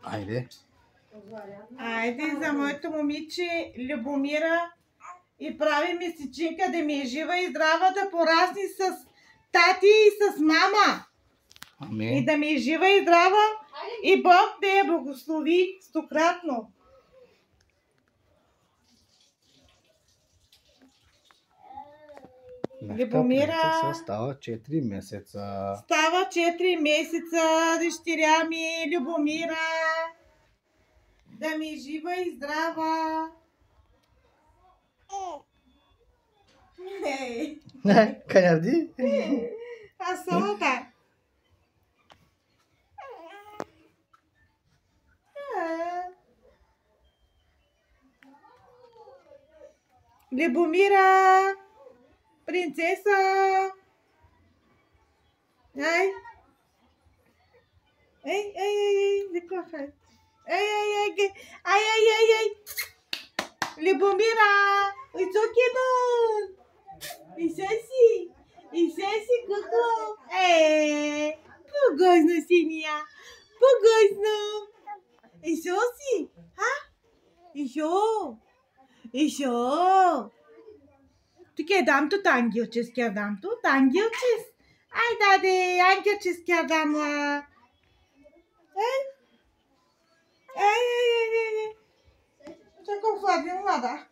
Айде. Айде за моето момиче Любомира и прави месечинка да ми е жива и здрава, да порасне с тати и с мама. Амин. И да ми е жива и здрава и Бог да я благослови стократно. Любомира става 4 месеца. Става 4 месеца, дъщеря ми Любомира. Да ми е жива и здрава. Къде? Аз солата. Любомира, принцеса. Ай. Ей, закохай. Ай. Любомира, it's okay now. И сеси, какво? По-гъзно си мия. По-гъзно. Исоси, а? Ишо. Тук е дам тут ангелческия дам тут. Ангелчес. Ай, даде, ангелческия дам. Ей. Чакай, хладен, млада.